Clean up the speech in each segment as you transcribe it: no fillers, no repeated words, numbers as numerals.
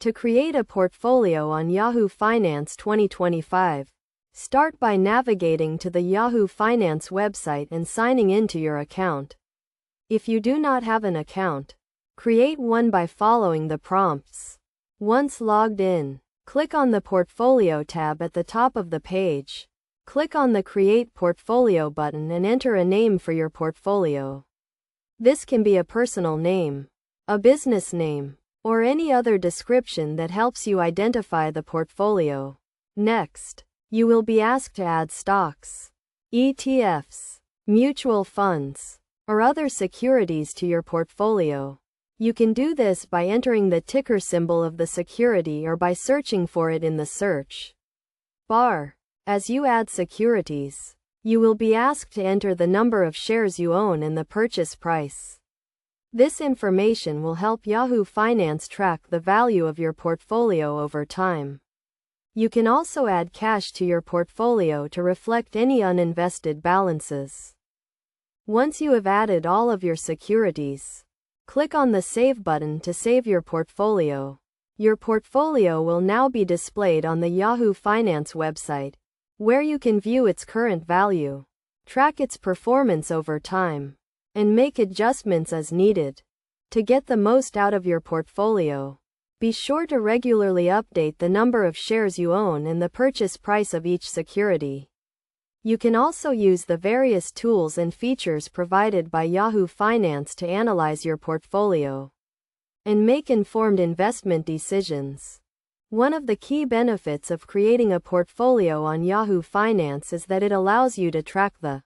To create a portfolio on Yahoo Finance 2025, start by navigating to the Yahoo Finance website and signing into your account. If you do not have an account, create one by following the prompts. Once logged in, click on the Portfolio tab at the top of the page. Click on the Create Portfolio button and enter a name for your portfolio. This can be a personal name, a business name, or any other description that helps you identify the portfolio. Next, you will be asked to add stocks, ETFs, mutual funds, or other securities to your portfolio. You can do this by entering the ticker symbol of the security or by searching for it in the search bar. As you add securities, you will be asked to enter the number of shares you own and the purchase price. This information will help Yahoo Finance track the value of your portfolio over time. You can also add cash to your portfolio to reflect any uninvested balances. Once you have added all of your securities, click on the Save button to save your portfolio. Your portfolio will now be displayed on the Yahoo Finance website, where you can view its current value, track its performance over time, and make adjustments as needed. To get the most out of your portfolio, be sure to regularly update the number of shares you own and the purchase price of each security. You can also use the various tools and features provided by Yahoo Finance to analyze your portfolio and make informed investment decisions. One of the key benefits of creating a portfolio on Yahoo Finance is that it allows you to track the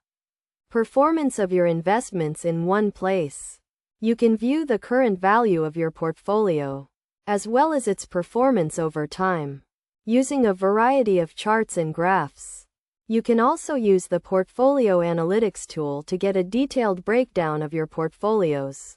performance of your investments in one place. You can view the current value of your portfolio, as well as its performance over time, using a variety of charts and graphs. You can also use the Portfolio Analytics tool to get a detailed breakdown of your portfolio's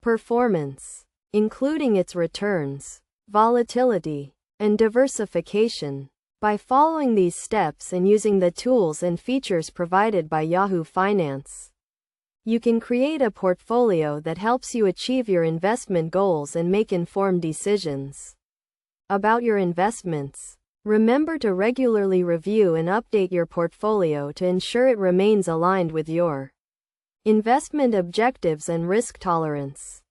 performance, including its returns, volatility, and diversification. By following these steps and using the tools and features provided by Yahoo Finance, you can create a portfolio that helps you achieve your investment goals and make informed decisions about your investments. Remember to regularly review and update your portfolio to ensure it remains aligned with your investment objectives and risk tolerance.